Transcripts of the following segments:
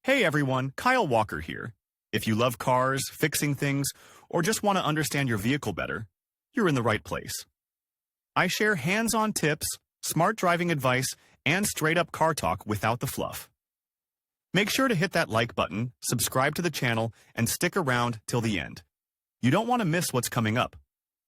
Hey everyone, Kyle Walker here. If you love cars, fixing things, or just want to understand your vehicle better, you're in the right place. I share hands-on tips, smart driving advice, and straight-up car talk without the fluff. Make sure to hit that like button, subscribe to the channel, and stick around till the end. You don't want to miss what's coming up.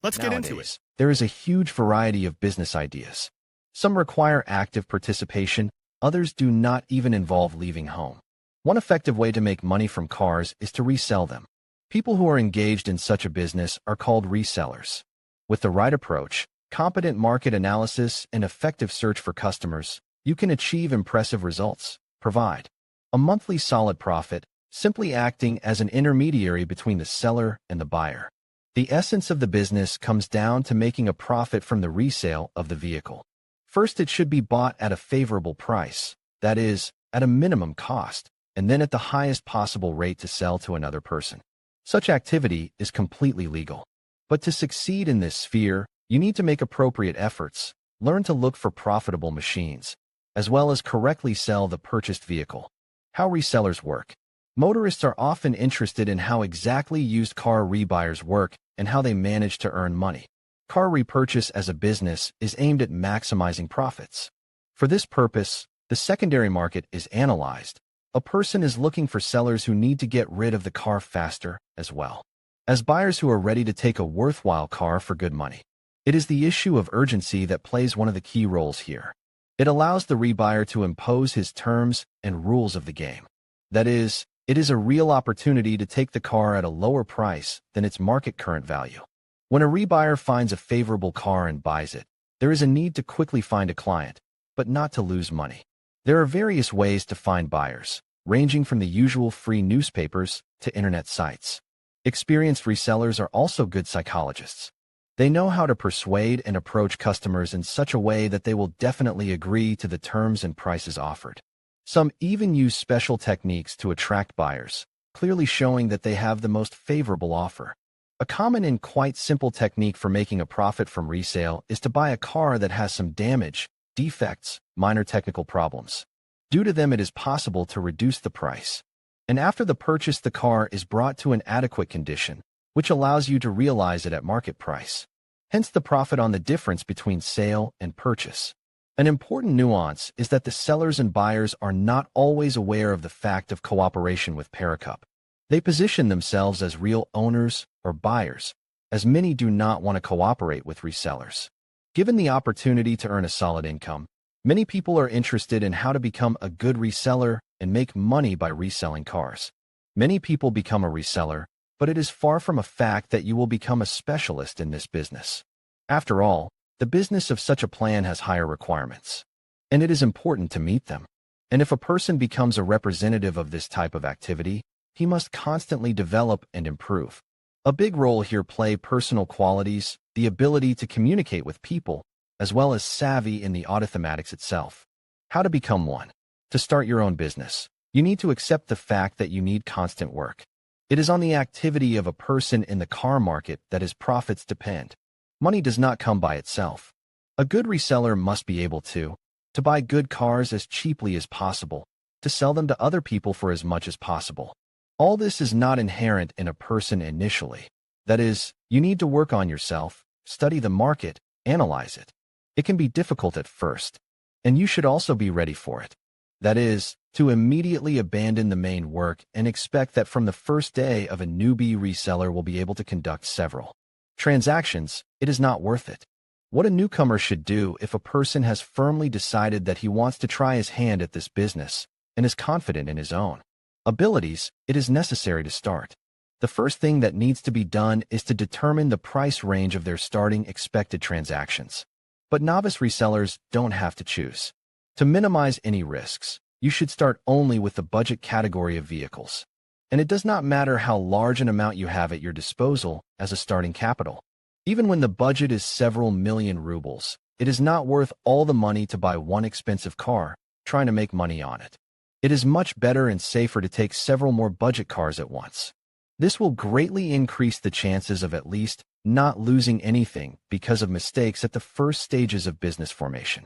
Let's get into it. There is a huge variety of business ideas. Some require active participation, others do not even involve leaving home. One effective way to make money from cars is to resell them. People who are engaged in such a business are called resellers. With the right approach, competent market analysis, and effective search for customers, you can achieve impressive results. Provide a monthly solid profit, simply acting as an intermediary between the seller and the buyer. The essence of the business comes down to making a profit from the resale of the vehicle. First, it should be bought at a favorable price, that is, at a minimum cost, and then at the highest possible rate to sell to another person. Such activity is completely legal. But to succeed in this sphere, you need to make appropriate efforts, learn to look for profitable machines, as well as correctly sell the purchased vehicle. How resellers work. Motorists are often interested in how exactly used car rebuyers work and how they manage to earn money. Car repurchase as a business is aimed at maximizing profits. For this purpose, the secondary market is analyzed. A person is looking for sellers who need to get rid of the car faster, as well as buyers who are ready to take a worthwhile car for good money. It is the issue of urgency that plays one of the key roles here. It allows the rebuyer to impose his terms and rules of the game. That is, it is a real opportunity to take the car at a lower price than its market current value. When a rebuyer finds a favorable car and buys it, there is a need to quickly find a client, but not to lose money. There are various ways to find buyers, ranging from the usual free newspapers to internet sites. Experienced resellers are also good psychologists. They know how to persuade and approach customers in such a way that they will definitely agree to the terms and prices offered. Some even use special techniques to attract buyers, clearly showing that they have the most favorable offer. A common and quite simple technique for making a profit from resale is to buy a car that has some damage, defects, minor technical problems. Due to them, it is possible to reduce the price. And after the purchase, the car is brought to an adequate condition, which allows you to realize it at market price. Hence the profit on the difference between sale and purchase. An important nuance is that the sellers and buyers are not always aware of the fact of cooperation with Paracup. They position themselves as real owners or buyers, as many do not want to cooperate with resellers. Given the opportunity to earn a solid income, many people are interested in how to become a good reseller and make money by reselling cars. Many people become a reseller, but it is far from a fact that you will become a specialist in this business. After all, the business of such a plan has higher requirements, and it is important to meet them. And if a person becomes a representative of this type of activity, he must constantly develop and improve. A big role here play personal qualities, the ability to communicate with people, as well as savvy in the autothematics itself. How to become one. To start your own business, you need to accept the fact that you need constant work. It is on the activity of a person in the car market that his profits depend. Money does not come by itself. A good reseller must be able to buy good cars as cheaply as possible, to sell them to other people for as much as possible. All this is not inherent in a person initially. That is, you need to work on yourself, study the market, analyze it. It can be difficult at first, and you should also be ready for it. That is, to immediately abandon the main work and expect that from the first day of a newbie reseller will be able to conduct several transactions. It is not worth it. What a newcomer should do if a person has firmly decided that he wants to try his hand at this business and is confident in his own abilities, it is necessary to start. The first thing that needs to be done is to determine the price range of their starting expected transactions. But novice resellers don't have to choose. To minimize any risks, you should start only with the budget category of vehicles. And it does not matter how large an amount you have at your disposal as a starting capital. Even when the budget is several million rubles, it is not worth all the money to buy one expensive car, trying to make money on it. It is much better and safer to take several more budget cars at once. This will greatly increase the chances of at least not losing anything because of mistakes at the first stages of business formation.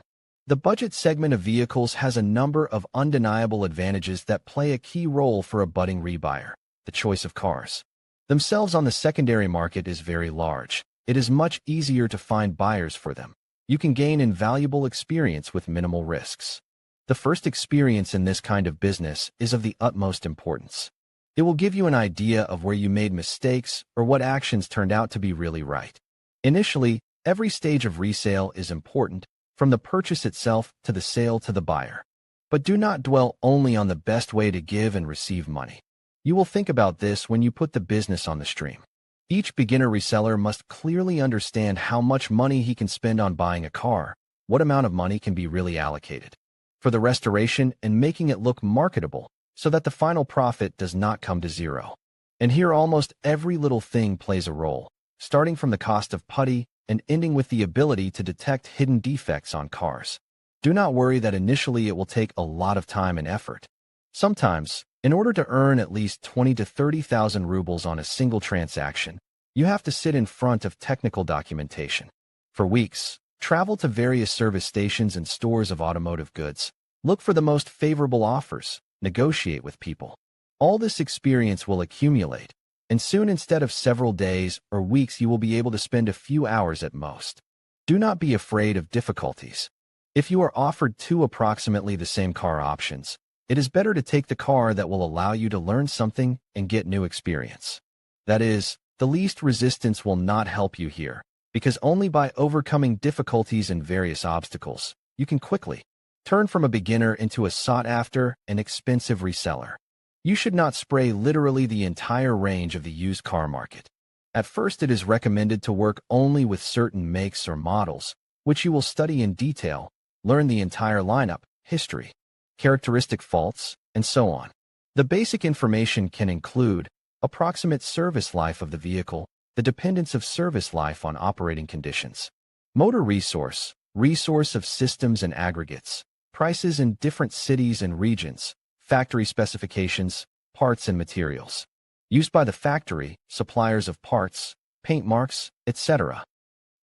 The budget segment of vehicles has a number of undeniable advantages that play a key role for a budding rebuyer. The choice of cars themselves on the secondary market is very large. It is much easier to find buyers for them. You can gain invaluable experience with minimal risks. The first experience in this kind of business is of the utmost importance. It will give you an idea of where you made mistakes or what actions turned out to be really right. Initially, every stage of resale is important, from the purchase itself to the sale to the buyer. But do not dwell only on the best way to give and receive money. You will think about this when you put the business on the stream. Each beginner reseller must clearly understand how much money he can spend on buying a car, what amount of money can be really allocated for the restoration and making it look marketable so that the final profit does not come to zero. And here almost every little thing plays a role, starting from the cost of putty and ending with the ability to detect hidden defects on cars. Do not worry that initially it will take a lot of time and effort. Sometimes, in order to earn at least 20 to 30,000 rubles on a single transaction, you have to sit in front of technical documentation for weeks. Travel to various service stations and stores of automotive goods. Look for the most favorable offers. Negotiate with people. All this experience will accumulate, and soon instead of several days or weeks you will be able to spend a few hours at most. Do not be afraid of difficulties. If you are offered two approximately the same car options, it is better to take the car that will allow you to learn something and get new experience. That is, the least resistance will not help you here, because only by overcoming difficulties and various obstacles, you can quickly turn from a beginner into a sought-after and expensive reseller. You should not spray literally the entire range of the used car market. At first, it is recommended to work only with certain makes or models, which you will study in detail, learn the entire lineup, history, characteristic faults, and so on. The basic information can include approximate service life of the vehicle, the dependence of service life on operating conditions, motor resource of systems and aggregates, prices in different cities and regions, factory specifications, parts and materials, used by the factory, suppliers of parts, paint marks, etc.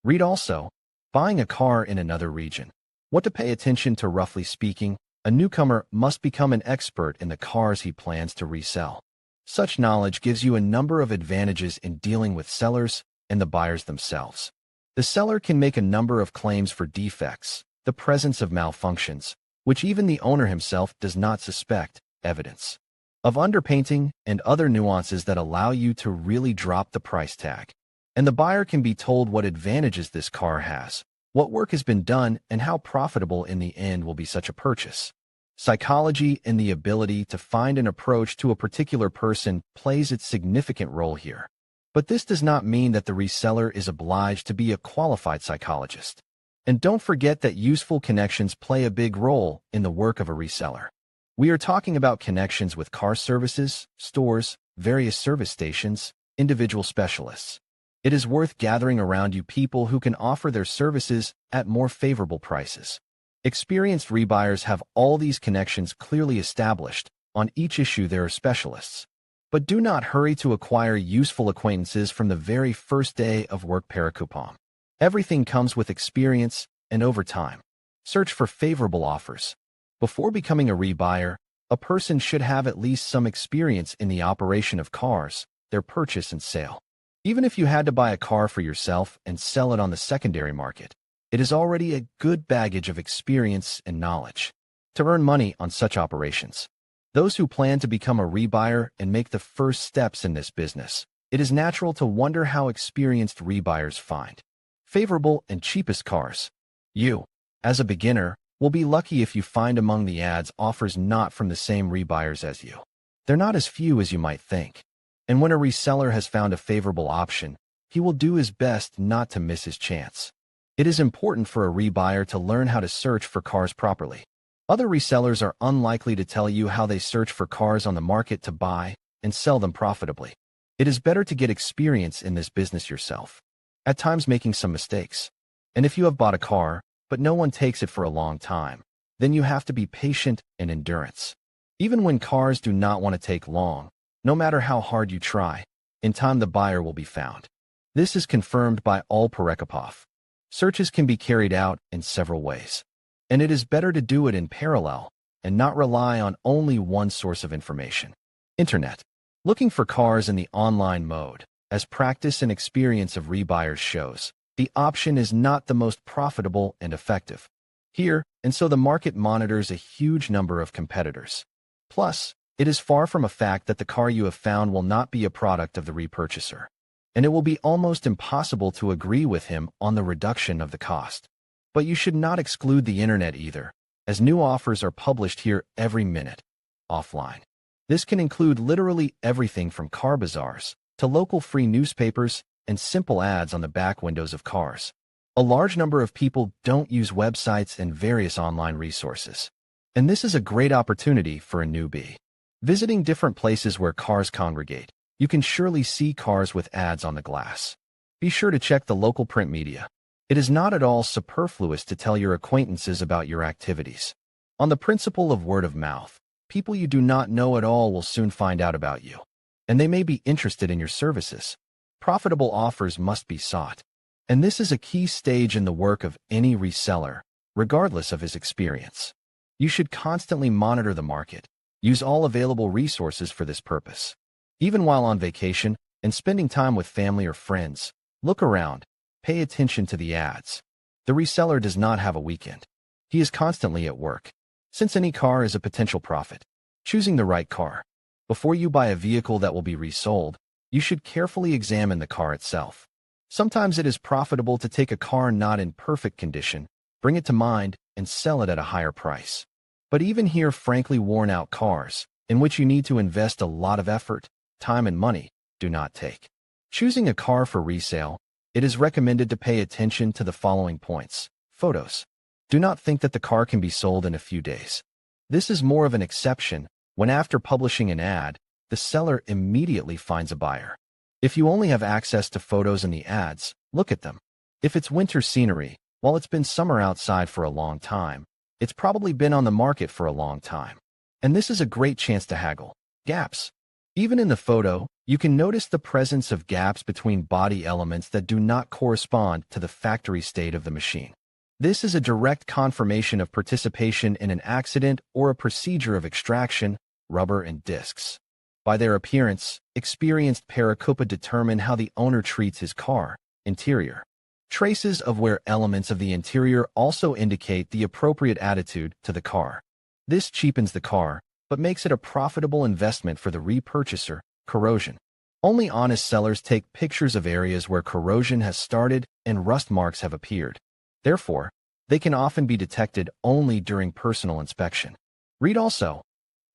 Read also, buying a car in another region. What to pay attention to. Roughly speaking, a newcomer must become an expert in the cars he plans to resell. Such knowledge gives you a number of advantages in dealing with sellers and the buyers themselves. The seller can make a number of claims for defects, the presence of malfunctions, which even the owner himself does not suspect, evidence of underpainting, and other nuances that allow you to really drop the price tag. And the buyer can be told what advantages this car has, what work has been done, and how profitable in the end will be such a purchase. Psychology and the ability to find an approach to a particular person plays its significant role here. But this does not mean that the reseller is obliged to be a qualified psychologist. And don't forget that useful connections play a big role in the work of a reseller. We are talking about connections with car services, stores, various service stations, individual specialists. It is worth gathering around you people who can offer their services at more favorable prices. Experienced rebuyers have all these connections clearly established. On each issue there are specialists. But do not hurry to acquire useful acquaintances from the very first day of work. Parakupam. Everything comes with experience and over time. Search for favorable offers. Before becoming a rebuyer, a person should have at least some experience in the operation of cars, their purchase and sale. Even if you had to buy a car for yourself and sell it on the secondary market, it is already a good baggage of experience and knowledge to earn money on such operations. Those who plan to become a rebuyer and make the first steps in this business, it is natural to wonder how experienced rebuyers find favorable and cheapest cars. You, as a beginner, will be lucky if you find among the ads offers not from the same rebuyers as you. They're not as few as you might think. And when a reseller has found a favorable option, he will do his best not to miss his chance. It is important for a rebuyer to learn how to search for cars properly. Other resellers are unlikely to tell you how they search for cars on the market to buy and sell them profitably. It is better to get experience in this business yourself, at times making some mistakes. And if you have bought a car, but no one takes it for a long time, then you have to be patient and endurance. Even when cars do not want to take long, no matter how hard you try, in time the buyer will be found. This is confirmed by all Parekapov. Searches can be carried out in several ways. And it is better to do it in parallel and not rely on only one source of information. Internet. Looking for cars in the online mode, as practice and experience of rebuyers shows, the option is not the most profitable and effective. Here, and so the market monitors a huge number of competitors. Plus, it is far from a fact that the car you have found will not be a product of the repurchaser, and it will be almost impossible to agree with him on the reduction of the cost. But you should not exclude the internet either, as new offers are published here every minute. Offline. This can include literally everything from car bazaars to local free newspapers and simple ads on the back windows of cars. A large number of people don't use websites and various online resources, and this is a great opportunity for a newbie. Visiting different places where cars congregate, you can surely see cars with ads on the glass. Be sure to check the local print media. It is not at all superfluous to tell your acquaintances about your activities. On the principle of word of mouth, people you do not know at all will soon find out about you, and they may be interested in your services. Profitable offers must be sought, and this is a key stage in the work of any reseller, regardless of his experience. You should constantly monitor the market. Use all available resources for this purpose. Even while on vacation and spending time with family or friends, look around, pay attention to the ads. The reseller does not have a weekend. He is constantly at work. Since any car is a potential profit, choosing the right car. Before you buy a vehicle that will be resold, you should carefully examine the car itself. Sometimes it is profitable to take a car not in perfect condition, bring it to mind, and sell it at a higher price. But even here, frankly worn-out cars, in which you need to invest a lot of effort, time and money, do not take. Choosing a car for resale, it is recommended to pay attention to the following points. Photos. Do not think that the car can be sold in a few days. This is more of an exception when after publishing an ad, the seller immediately finds a buyer. If you only have access to photos in the ads, look at them. If it's winter scenery, while it's been summer outside for a long time, it's probably been on the market for a long time. And this is a great chance to haggle. Gaps. Even in the photo, you can notice the presence of gaps between body elements that do not correspond to the factory state of the machine. This is a direct confirmation of participation in an accident or a procedure of extraction, rubber and discs. By their appearance, experienced pericopa determine how the owner treats his car. Interior. Traces of wear elements of the interior also indicate the appropriate attitude to the car. This cheapens the car, but makes it a profitable investment for the repurchaser. Corrosion. Only honest sellers take pictures of areas where corrosion has started and rust marks have appeared. Therefore, they can often be detected only during personal inspection. Read also.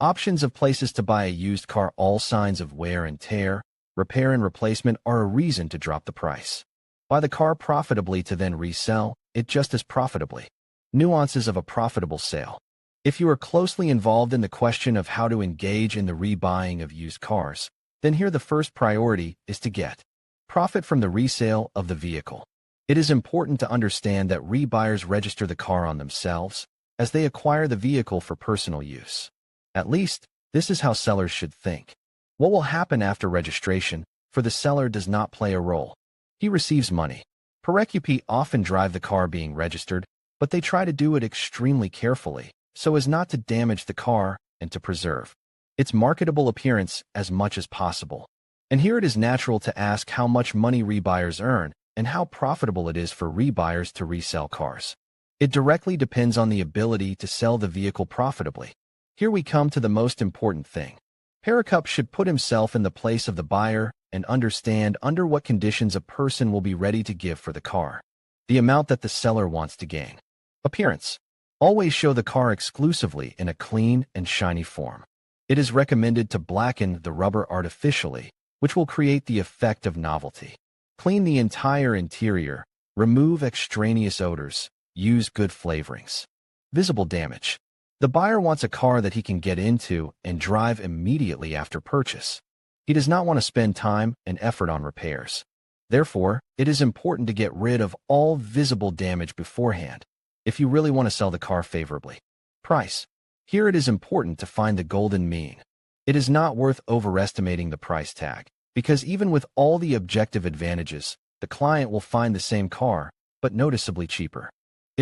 Options of places to buy a used car. All signs of wear and tear, repair and replacement are a reason to drop the price. Buy the car profitably to then resell it just as profitably. Nuances of a profitable sale. If you are closely involved in the question of how to engage in the rebuying of used cars, then here the first priority is to get profit from the resale of the vehicle. It is important to understand that rebuyers register the car on themselves as they acquire the vehicle for personal use. At least, this is how sellers should think. What will happen after registration for the seller does not play a role. He receives money. Pericopi often drive the car being registered, but they try to do it extremely carefully so as not to damage the car and to preserve its marketable appearance as much as possible. And here it is natural to ask how much money rebuyers earn and how profitable it is for rebuyers to resell cars. It directly depends on the ability to sell the vehicle profitably. Here we come to the most important thing. Pericopi should put himself in the place of the buyer and understand under what conditions a person will be ready to give for the car. The amount that the seller wants to gain. Appearance. Always show the car exclusively in a clean and shiny form. It is recommended to blacken the rubber artificially, which will create the effect of novelty. Clean the entire interior, remove extraneous odors, use good flavorings. Visible damage. The buyer wants a car that he can get into and drive immediately after purchase. He does not want to spend time and effort on repairs. Therefore, it is important to get rid of all visible damage beforehand if you really want to sell the car favorably. Price. Here it is important to find the golden mean. It is not worth overestimating the price tag, because even with all the objective advantages, the client will find the same car, but noticeably cheaper.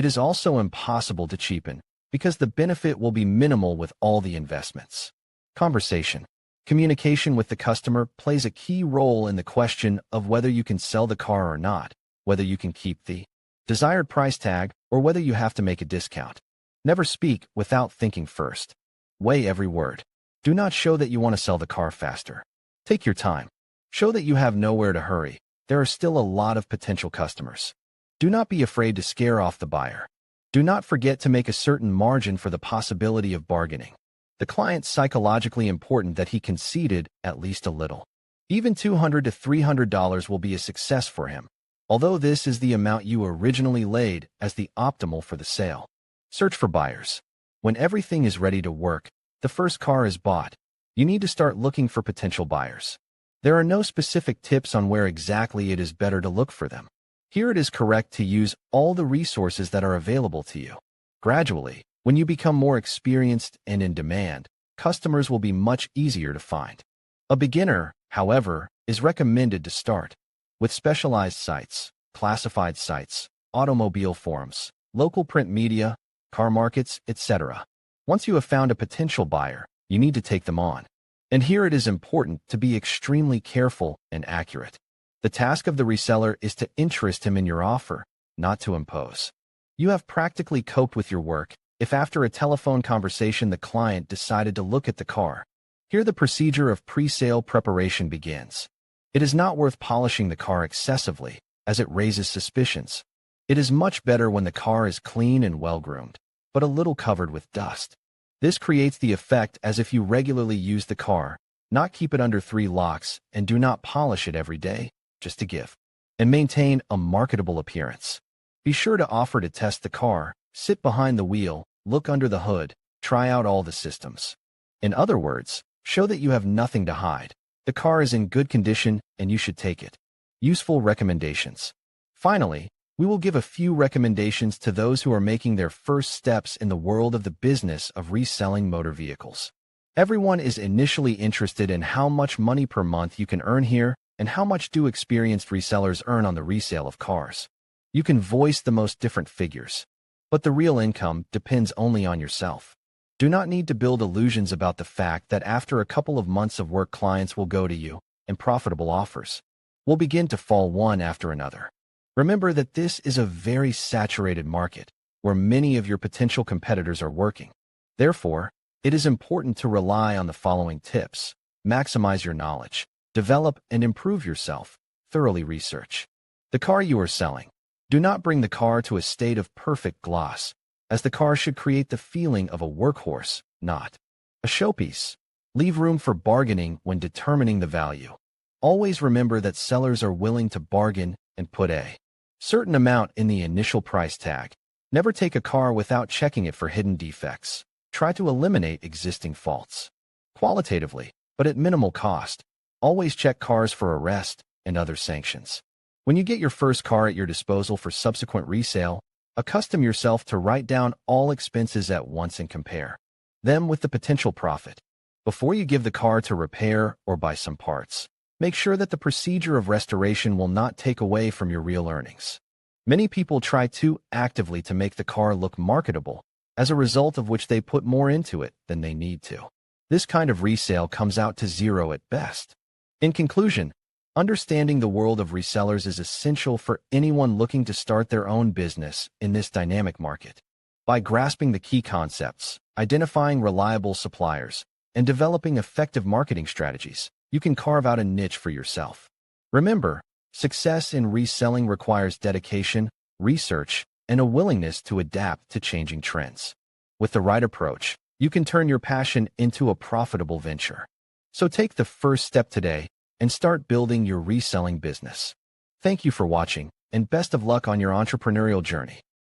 It is also impossible to cheapen, because the benefit will be minimal with all the investments. Conversation. Communication with the customer plays a key role in the question of whether you can sell the car or not, whether you can keep the desired price tag, or whether you have to make a discount. Never speak without thinking first. Weigh every word. Do not show that you want to sell the car faster. Take your time. Show that you have nowhere to hurry. There are still a lot of potential customers. Do not be afraid to scare off the buyer. Do not forget to make a certain margin for the possibility of bargaining. The client's psychologically important that he conceded at least a little. Even $200 to $300 will be a success for him, although this is the amount you originally laid as the optimal for the sale. Search for buyers. When everything is ready to work, the first car is bought, you need to start looking for potential buyers. There are no specific tips on where exactly it is better to look for them. Here it is correct to use all the resources that are available to you. Gradually, when you become more experienced and in demand, customers will be much easier to find. A beginner, however, is recommended to start with specialized sites, classified sites, automobile forums, local print media, car markets, etc. Once you have found a potential buyer, you need to take them on. And here it is important to be extremely careful and accurate. The task of the reseller is to interest him in your offer, not to impose. You have practically coped with your work if after a telephone conversation the client decided to look at the car. Here the procedure of pre-sale preparation begins. It is not worth polishing the car excessively, as it raises suspicions. It is much better when the car is clean and well-groomed, but a little covered with dust. This creates the effect as if you regularly use the car, not keep it under 3 locks, and do not polish it every day, just to give and maintain a marketable appearance. Be sure to offer to test the car, sit behind the wheel, look under the hood, try out all the systems. In other words, show that you have nothing to hide. The car is in good condition and you should take it. Useful recommendations. Finally, we will give a few recommendations to those who are making their first steps in the world of the business of reselling motor vehicles. Everyone is initially interested in how much money per month you can earn here and how much do experienced resellers earn on the resale of cars. You can voice the most different figures, but the real income depends only on yourself. Do not need to build illusions about the fact that after a couple of months of work clients will go to you, and profitable offers will begin to fall one after another. Remember that this is a very saturated market, where many of your potential competitors are working. Therefore, it is important to rely on the following tips. Maximize your knowledge. Develop and improve yourself. Thoroughly research the car you are selling. Do not bring the car to a state of perfect gloss, as the car should create the feeling of a workhorse, not a showpiece. Leave room for bargaining when determining the value. Always remember that sellers are willing to bargain and put a certain amount in the initial price tag. Never take a car without checking it for hidden defects. Try to eliminate existing faults qualitatively, but at minimal cost. Always check cars for arrest and other sanctions. When you get your first car at your disposal for subsequent resale, accustom yourself to write down all expenses at once and compare them with the potential profit. Before you give the car to repair or buy some parts, make sure that the procedure of restoration will not take away from your real earnings. Many people try too actively to make the car look marketable, as a result of which they put more into it than they need to. This kind of resale comes out to zero at best. In conclusion, understanding the world of resellers is essential for anyone looking to start their own business in this dynamic market. By grasping the key concepts, identifying reliable suppliers, and developing effective marketing strategies, you can carve out a niche for yourself. Remember, success in reselling requires dedication, research, and a willingness to adapt to changing trends. With the right approach, you can turn your passion into a profitable venture. So take the first step today and start building your reselling business. Thank you for watching, and best of luck on your entrepreneurial journey.